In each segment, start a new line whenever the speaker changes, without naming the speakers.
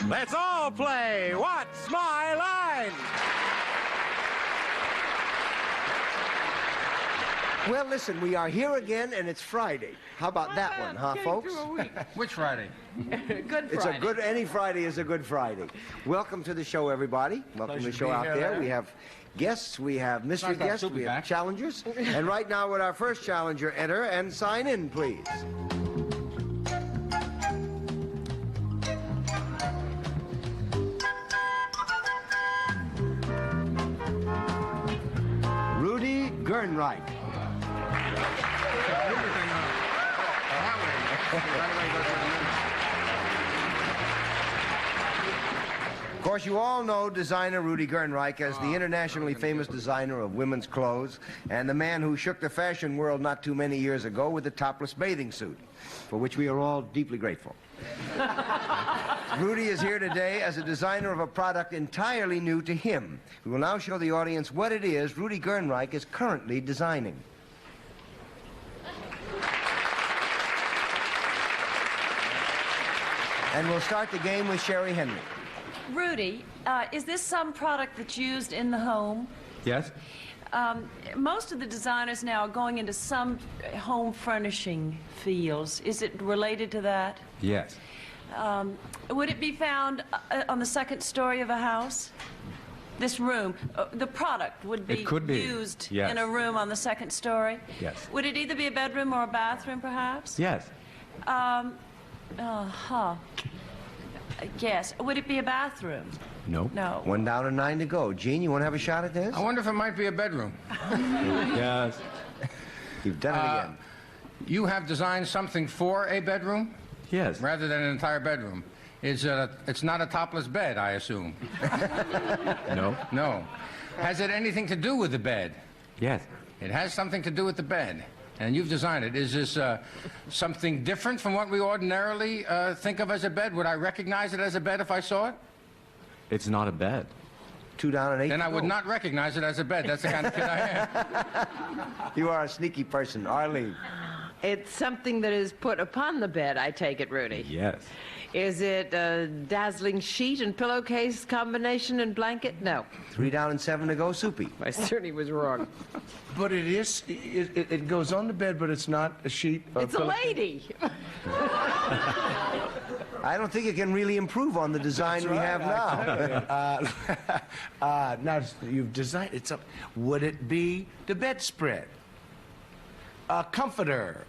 Let's all play What's My Line?
Well, listen, we are here again, and it's Friday. How about that one, huh, folks?
Which Friday?
Good Friday.
It's a good, any Friday is a good Friday. Welcome to the show, everybody. Welcome to the show out there. We have guests, we have mystery guests, we have challengers. And right now, would our first challenger enter and sign in, please? Rudy Gernreich. Of course, you all know designer Rudy Gernreich as the internationally famous designer of women's clothes and the man who shook the fashion world not too many years ago with the topless bathing suit, for which we are all deeply grateful. Rudy is here today as a designer of a product entirely new to him. We will now show the audience what it is Rudy Gernreich is currently designing. And we'll start the game with Sherry Henry.
Rudy, is this some product that's used in the home?
Yes.
Most of the designers now are going into some home furnishing fields. Is it related to that?
Yes.
Would it be found on the second story of a house? This room, the product would be, used
yes.
in a room on the second story?
Yes.
Would it either be a bedroom or a bathroom, perhaps?
Yes.
Yes. Would it be a bathroom?
No.
No.
1 down and 9 to go. Gene, you want to have a shot at this?
I wonder if it might be a bedroom.
Yes.
You've done it again.
You have designed something for a bedroom?
Yes.
Rather than an entire bedroom. It's not a topless bed, I assume.
No.
No. Has it anything to do with the bed?
Yes.
It has something to do with the bed. And you've designed it. Is this something different from what we ordinarily think of as a bed? Would I recognize it as a bed if I saw it?
It's not a bed.
2 down and 8
Then
to
I would
go.
not recognize it as a bed. That's the kind of kid I am.
You are a sneaky person. Arlene.
It's something that is put upon the bed, I take it, Rudy.
Yes.
Is it a dazzling sheet and pillowcase combination and blanket? No.
3 down and 7 to go. Soupy.
I certainly was wrong.
But it is, it goes on the bed, but it's not a sheet.
It's a lady.
I don't think it can really improve on the design we have now.
Now, you've designed it. Would it be the bedspread? A comforter?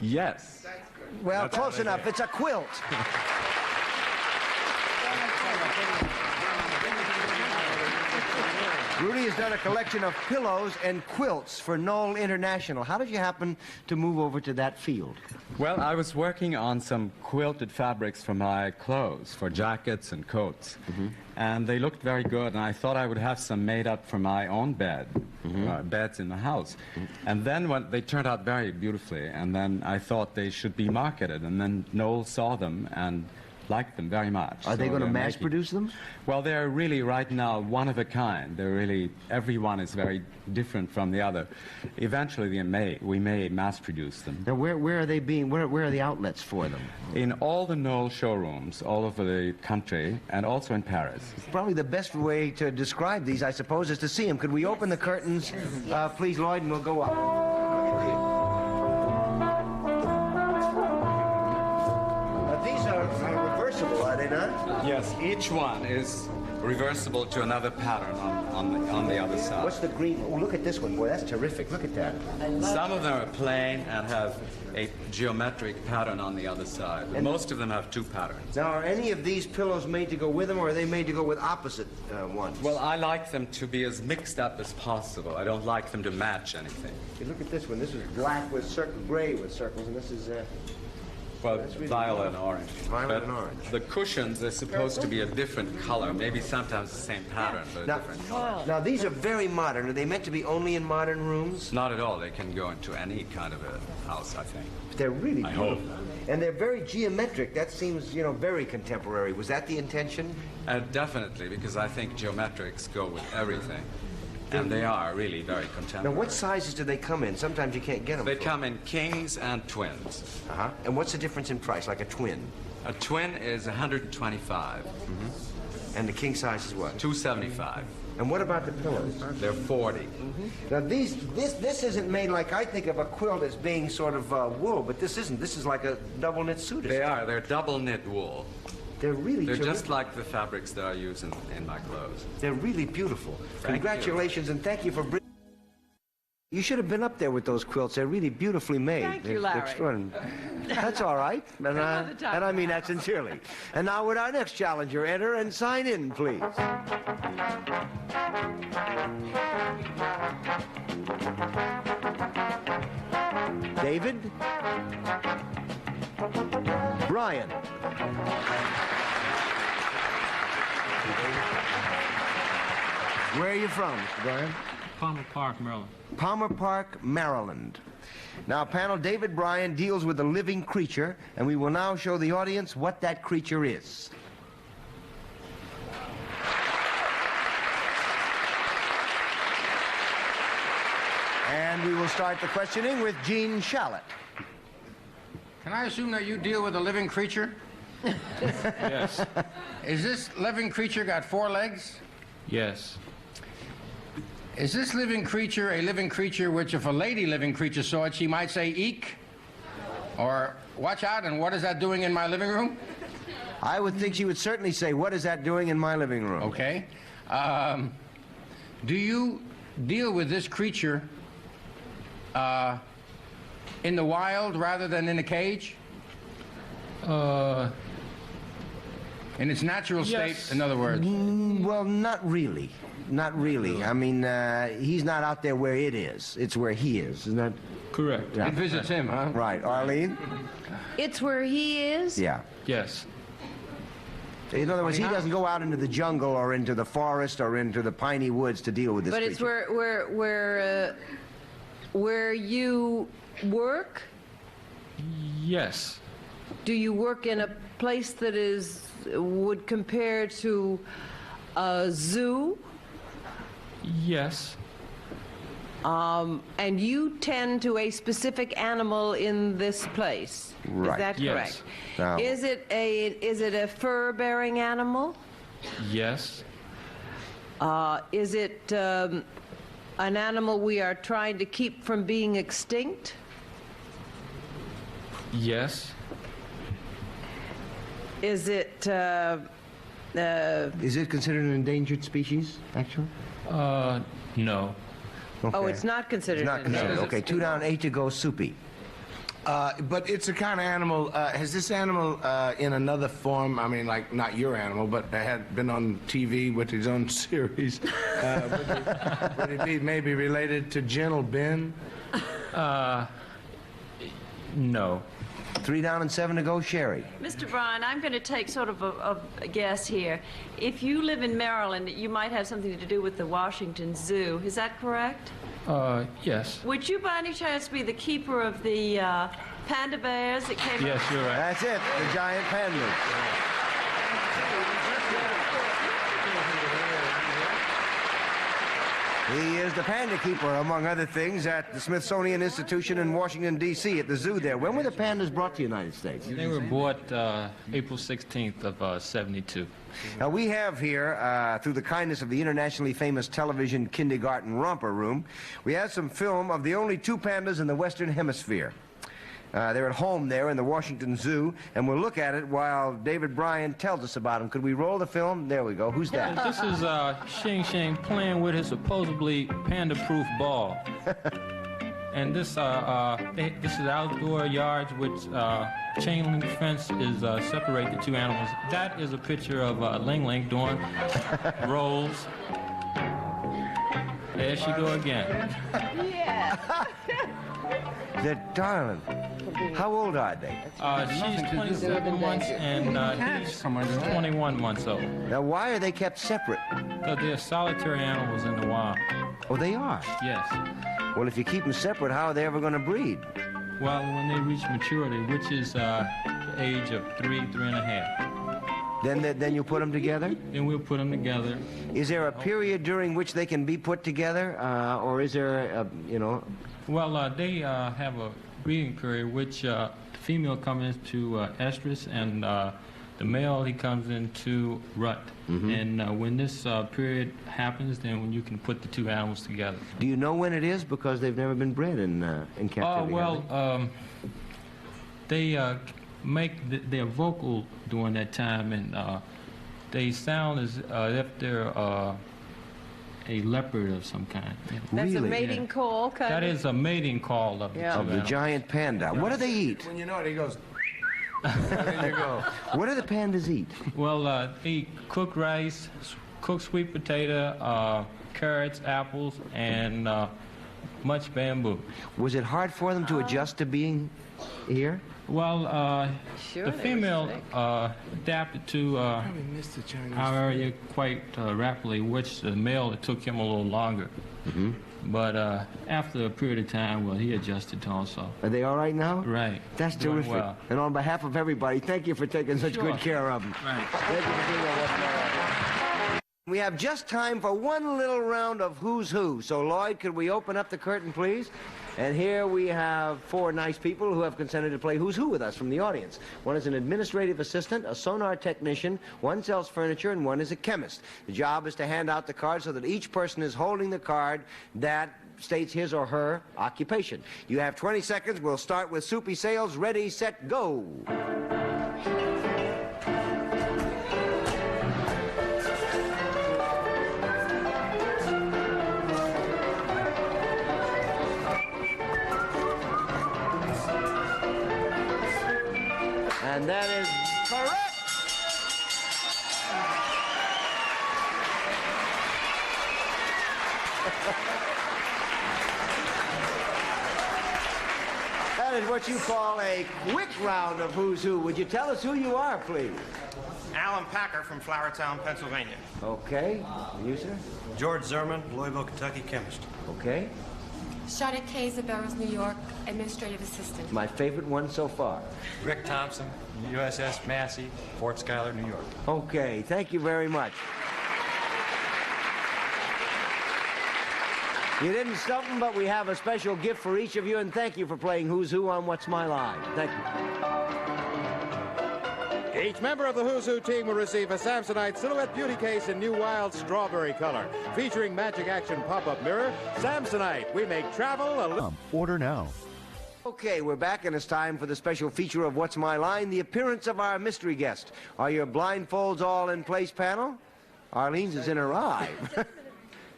Yes.
Well, close enough. It's a quilt. Rudy has done a collection of pillows and quilts for Knoll International. How did you happen to move over to that field?
Well, I was working on some quilted fabrics for my clothes, for jackets and coats. And they looked very good, and I thought I would have some made up for my own bed, beds in the house. And then when they turned out very beautifully, and then I thought they should be marketed, and then Knoll saw them and liked them very much.
Are they going to mass produce them?
Well, they're really right now one of a kind. They're really, everyone is very different from the other. Eventually we may mass produce them.
Now, where are they being, where are the outlets for them?
In all the Knoll showrooms all over the country, and also in Paris.
Probably the best way to describe these, I suppose, is to see them. Could we open the curtains, please, Lloyd, and we'll go up. These are reversible, are they not?
Yes, each one is reversible to another pattern on the other side.
What's the green? Oh, look at this one. Boy, that's terrific. Look at that.
Some of them are plain and have a geometric pattern on the other side. And most of them have 2 patterns.
Now, are any of these pillows made to go with them, or are they made to go with opposite ones?
Well, I like them to be as mixed up as possible. I don't like them to match anything.
Hey, look at this one. This is black with gray with circles, and this is...
Well, really violet and orange.
Violet and orange.
The cushions are supposed to be a different color, maybe sometimes the same pattern, but a different color.
Now, these are very modern. Are they meant to be only in modern rooms?
Not at all. They can go into any kind of a house, I think.
They're really
I
beautiful.
hope.
And they're very geometric. That seems, you know, very contemporary. Was that the intention?
Definitely, because I think geometrics go with everything. And they are really very contemporary.
Now, what sizes do they come in? Sometimes you can't get them.
They come in kings and twins.
And what's the difference in price, like a twin?
A twin is 125.
And the king size is what?
275.
And what about the pillows?
They're 40.
Now this isn't made like I think of a quilt as being sort of wool, but this isn't. This is like a double knit suit.
They are. They're double knit wool.
They're really
They're
terrific.
just like the fabrics that I use in my clothes.
They're really beautiful. Congratulations and thank you for bringing. You should have been up there with those quilts. They're really beautifully made.
Thank you, Larry.
Extraordinary. That's all right. And I mean that sincerely. And now would our next challenger enter and sign in, please? David? Brian? Where are you from, Mr. Brian?
Palmer Park, Maryland.
Palmer Park, Maryland. Now, panel, David Bryan deals with a living creature, and we will now show the audience what that creature is. And we will start the questioning with Gene Shalit.
Can I assume that you deal with a living creature?
Yes.
Is this living creature got 4 legs?
Yes.
Is this living creature a living creature which, if a lady living creature saw it, she might say, eek? Or, watch out, and what is that doing in my living room?
I would think she would certainly say, what is that doing in my living room?
Okay. Do you deal with this creature in the wild rather than in a cage? In its natural state,
Yes.
in other words?
Well, not really. Not really. I mean, he's not out there where it is. It's where he is, isn't that?
Correct.
Yeah.
It visits him, huh?
Right. Arlene?
It's where he is?
Yeah.
Yes.
In other words, he doesn't go out into the jungle or into the forest or into the piney woods to deal with this
But
creature.
it's where you work?
Yes.
Do you work in a place that would compare to a zoo?
Yes.
And you tend to a specific animal in this place.
Right.
Is that
Yes.
correct?
Now-
Is it a fur-bearing animal?
Yes.
Is it an animal we are trying to keep from being extinct?
Yes.
Is it
Is it considered an endangered species, actually?
No.
Okay.
Oh, it's not considered.
It's not considered.
No.
Okay, 2 down, 8 to go, Soupy.
But it's a kind of animal. Has this animal in another form? I mean, like not your animal, but had been on TV with his own series. Would it be maybe related to Gentle Ben?
No.
3 down and 7 to go, Sherry.
Mr. Bryan, I'm going to take sort of a guess here. If you live in Maryland, you might have something to do with the Washington Zoo. Is that correct?
Yes.
Would you by any chance be the keeper of the panda bears that came
Yes, you're right.
That's it, the giant pandas. He is the panda keeper, among other things, at the Smithsonian Institution in Washington, D.C., at the zoo there. When were the pandas brought to the United States?
They were bought April 16th of 72.
Now, we have here, through the kindness of the internationally famous television kindergarten romper room, we have some film of the only 2 pandas in the Western Hemisphere. They're at home there in the Washington Zoo, and we'll look at it while David Bryan tells us about them. Could we roll the film? There we go. Who's that?
This is Shing Shing playing with his supposedly panda-proof ball. And this is outdoor yards which chain link fence is separate the 2 animals. That is a picture of Ling Ling doing rolls. There she go again.
They're darling. How old are they?
She's 27 months and he's 21 months old.
Now, why are they kept separate?
So they're solitary animals in the wild.
Oh, they are?
Yes.
Well, if you keep them separate, how are they ever going to breed?
Well, when they reach maturity, which is the age of 3.5.
Then you put them together?
Then we'll put them together.
Is there a period during which they can be put together, or is there,
Well, they have a breeding period, which the female comes into estrus, and the male, he comes into rut. And when this period happens, then when you can put the two animals together.
Do you know when it is? Because they've never been bred in captivity.
They make their vocal during that time, and they sound as if they're a leopard of some kind.
That's a mating call, kind
That
of?
is a mating call of
the giant panda. What do they eat?
When you know it, he goes. There you go.
What do the pandas eat?
Well, they eat cooked rice, cooked sweet potato, carrots, apples, and much bamboo.
Was it hard for them to adjust to being here?
Well,
Sure,
the
they were
female
sick.
adapted to our area quite rapidly, which the male, it took him a little longer. But after a period of time, well, he adjusted also.
Are they all right now?
Right.
That's
Doing
terrific.
well.
And on behalf of everybody, thank you for taking such
Sure.
good care of them.
Right.
Thank you for being on What's My Line. We have just time for one little round of Who's Who. So, Lloyd, could we open up the curtain, please? And here we have four nice people who have consented to play Who's Who with us from the audience. One is an administrative assistant, a sonar technician, one sells furniture, and one is a chemist. The job is to hand out the card so that each person is holding the card that states his or her occupation. You have 20 seconds. We'll start with Soupy Sales. Ready, set, go. And that is correct. That is what you call a quick round of Who's Who. Would you tell us who you are, please?
Alan Packer from Flowertown, Pennsylvania.
Okay. And you, sir?
George Zerman, Louisville, Kentucky, chemist.
Okay.
Charlotte Kay, Barrows, New York, administrative assistant.
My favorite one so far.
Rick Thompson, USS Massey, Fort Schuyler, New York.
Okay. Thank you very much. You didn't stump them, but we have a special gift for each of you, and thank you for playing Who's Who on What's My Line. Thank you.
Each member of the Who's Who team will receive a Samsonite Silhouette Beauty Case in new wild strawberry color. Featuring magic action pop-up mirror, Samsonite. We make travel a little...
Order now.
Okay, we're back, and it's time for the special feature of What's My Line, the appearance of our mystery guest. Are your blindfolds all in place, panel? Arlene's is in her eye.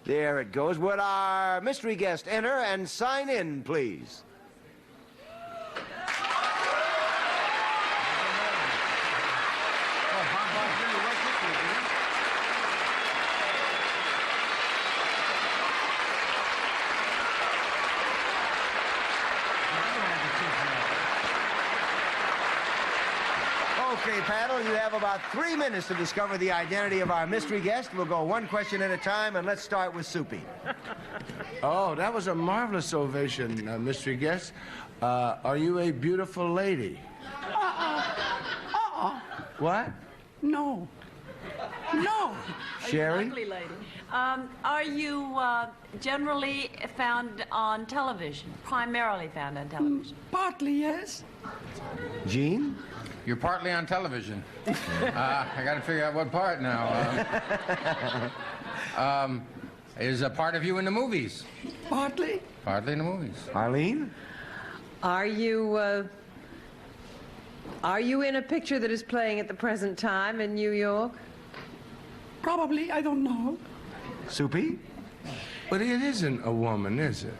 There it goes. Would our mystery guest enter and sign in, please? Okay, panel, you have about 3 minutes to discover the identity of our mystery guest. We'll go one question at a time, and let's start with Soupy.
Oh, that was a marvelous ovation, mystery guest. Are you a beautiful lady? What?
No. No.
Sherry?
Ugly lady. Are you generally found on television? Primarily found on television?
Partly, yes.
Gene?
You're partly on television. I got to figure out what part now. Is a part of you in the movies?
Partly.
Partly in the movies.
Arlene?
Are you in a picture that is playing at the present time in New York?
Probably, I don't know.
Soupy?
But it isn't a woman, is it?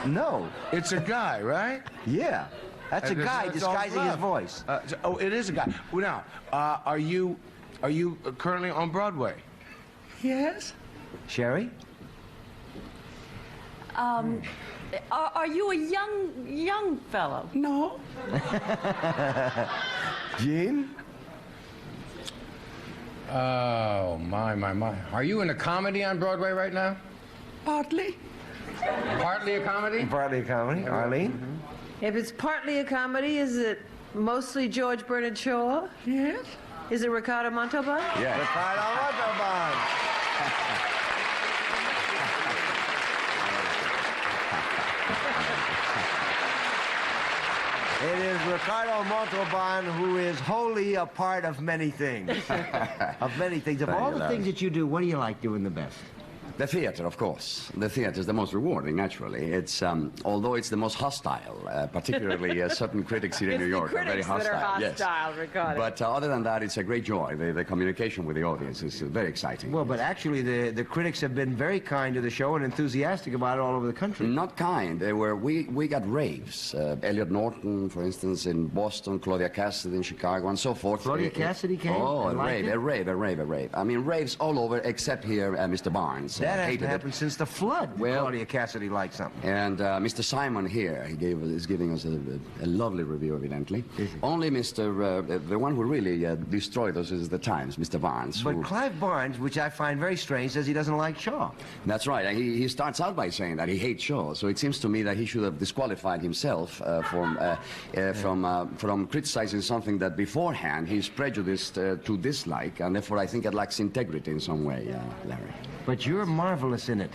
No.
It's a guy, right?
Yeah. That's a guy
It's all
disguising his
bluff.
voice.
Oh, it is a guy. Well, now, are you currently on Broadway?
Yes.
Sherry?
Are you a young fellow?
No.
Gene?
Oh, my. Are you in a comedy on Broadway right now?
Partly.
Partly a comedy?
Partly a comedy. Arlene?
If it's partly a comedy, is it mostly George Bernard Shaw?
Yes.
Is it Ricardo Montalban?
Yeah. Ricardo Montalban. It is Ricardo Montalban, who is wholly a part of many things. Of many things. Of all the things that you do, what do you like doing the best?
The theater, of course. The theater is the most rewarding, naturally. It's, although it's the most hostile, particularly certain critics here in New York are very hostile.
It's the critics that are hostile,
yes.
Ricardo.
But other than that, it's a great joy. The communication with the audience is very exciting.
Well, but actually, the critics have been very kind to the show and enthusiastic about it all over the country.
Not kind. They were. We got raves. Elliot Norton, for instance, in Boston, Claudia Cassidy in Chicago, and so forth.
Claudia Cassidy came?
Oh, a rave. I mean, raves all over, except here, Mr. Barnes.
That hasn't happened since the flood.
Well,
Claudia Cassidy liked something.
And Mr. Simon here, is giving us a lovely review, evidently. Only Mr. The one who really destroyed us is the Times, Mr. Barnes.
But Clive Barnes, which I find very strange, says he doesn't like Shaw.
That's right. He starts out by saying that he hates Shaw. So it seems to me that he should have disqualified himself from criticizing something that beforehand he's prejudiced to dislike, and therefore I think it lacks integrity in some way, Larry.
But you're marvelous in it.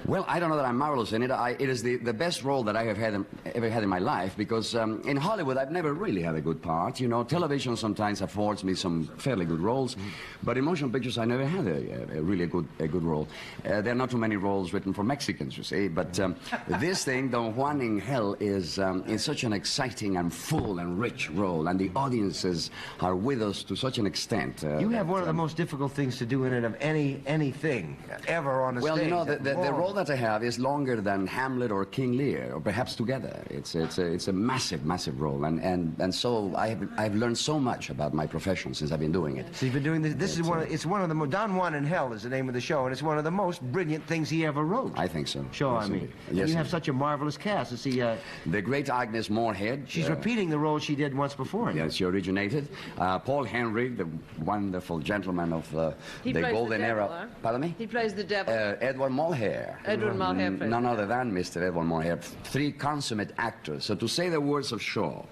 Well, I don't know that I'm marvelous in it. It is the best role that I have ever had in my life, because in Hollywood I've never really had a good part. You know, television sometimes affords me some fairly good roles, but in motion pictures I never had a really good role. There are not too many roles written for Mexicans, you see, but this thing, Don Juan in Hell, is such an exciting and full and rich role, and the audiences are with us to such an extent.
You have one of the most difficult things to do in it of anything ever on a stage.
Well, you know, the role that I have is longer than Hamlet or King Lear, or perhaps together. It's a massive role, and so I've learned so much about my profession since I've been doing it.
So you've been doing this. It's one of the Don Juan in Hell is the name of the show, and it's one of the most brilliant things he ever wrote.
I think so.
Shaw, I mean.
Yes,
you have such a marvelous cast. To see
the great Agnes Moorehead.
She's repeating the role she did once before.
Yes, she originated. Paul Henry, the wonderful gentleman of the golden era.
Huh?
Pardon me?
He plays the devil.
Edward Mulhare.
Edward Mulhare plays
none other than Mr. Edward Mulhare. 3 consummate actors. So to say the words of Shaw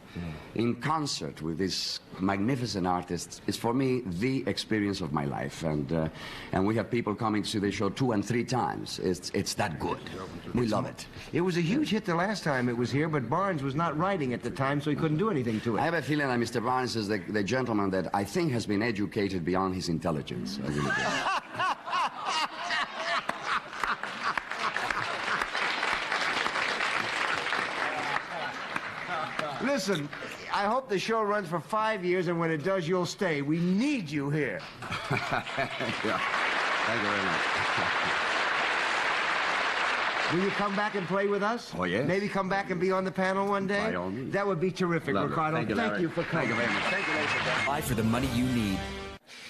in concert with this magnificent artist is for me the experience of my life, and we have people coming to see the show 2 and 3 times. It's that good. We love it.
It was a huge hit the last time it was here, but Barnes was not writing at the time, so he couldn't do anything to it.
I have a feeling that Mr. Barnes is the gentleman that I think has been educated beyond his intelligence. I really do.
Listen, I hope the show runs for 5 years, and when it does, you'll stay. We need you here.
Yeah. Thank you very much.
Will you come back and play with us?
Oh, yes.
Maybe come back and be on the panel one day?
By all means.
That would be terrific,
Lovely.
Ricardo.
Thank you
for coming.
Thank you very much. Thank you, ladies and gentlemen.
Buy for the money you need.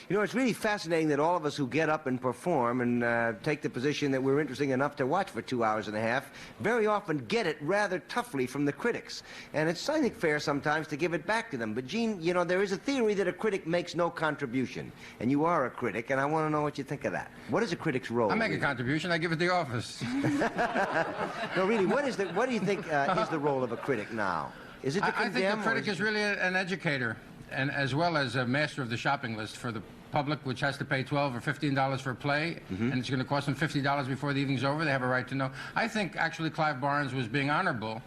You know, it's really fascinating that all of us who get up and perform and take the position that we're interesting enough to watch for 2 hours and a half very often get it rather toughly from the critics. And it's, I think, fair sometimes to give it back to them. But, Gene, you know, there is a theory that a critic makes no contribution. And you are a critic, and I want to know what you think of that. What is a critic's role?
I make a contribution. I give it the office.
No, really, what do you think is the role of a critic now? Is it to condemn?
I think the critic is really an educator, and as well as a master of the shopping list for the public, which has to pay $12 or $15 for a play, and it's going to cost them $50 before the evening's over. They have a right to know. I think actually Clive Barnes was being honorable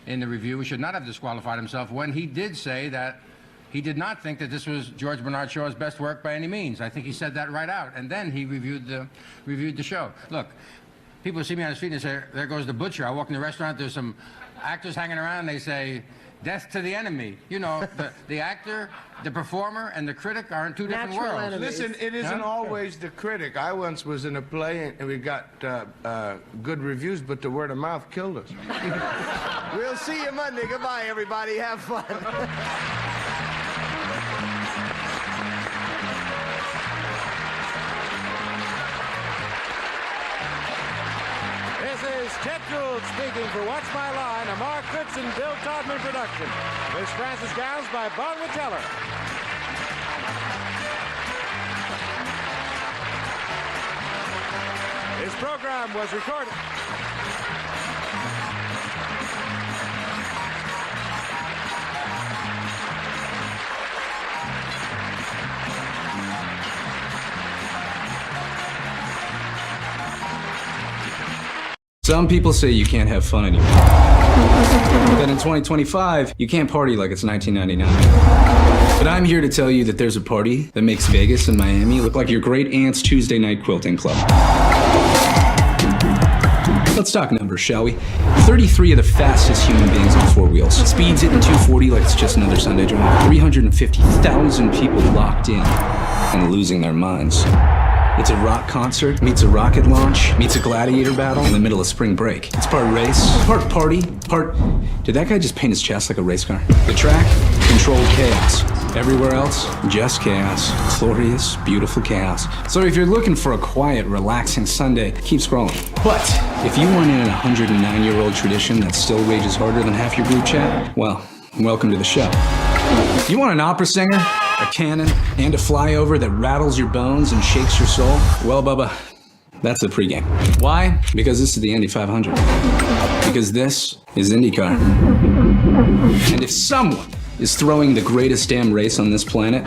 in the review. He should not have disqualified himself when he did say that he did not think that this was George Bernard Shaw's best work by any means. I think he said that right out, and then he reviewed the show. Look, people see me on the street and say, "There goes the butcher." I walk in the restaurant, there's some actors hanging around, and they say, "Death to the enemy." You know, the actor, the performer, and the critic are in 2 different worlds.
Enemies. Listen, it isn't always the critic. I once was in a play, and we got good reviews, but the word of mouth killed us.
We'll see you Monday. Goodbye, everybody. Have fun.
This is Ted Gould speaking for What's My Line, a Mark Goodson, Bill Todman production. Miss Frances Gowns by Bonwit Teller. This program was recorded.
Some people say you can't have fun anymore. Then in 2025, you can't party like it's 1999. But I'm here to tell you that there's a party that makes Vegas and Miami look like your great aunt's Tuesday night quilting club. Let's talk numbers, shall we? 33 of the fastest human beings on four wheels. Speeds hitting 240 like it's just another Sunday drive. 350,000 people locked in and losing their minds. It's a rock concert, meets a rocket launch, meets a gladiator battle in the middle of spring break. It's part race, part party, part... Did that guy just paint his chest like a race car? The track, controlled chaos. Everywhere else, just chaos. Glorious, beautiful chaos. So if you're looking for a quiet, relaxing Sunday, keep scrolling. But if you want in a 109-year-old tradition that still rages harder than half your group chat, well, welcome to the show. You want an opera singer, a canon, and a flyover that rattles your bones and shakes your soul? Well, Bubba, that's the pregame. Why? Because this is the Indy 500. Because this is IndyCar. And if someone is throwing the greatest damn race on this planet,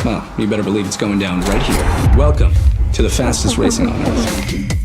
well, you better believe it's going down right here. Welcome to the fastest racing on Earth.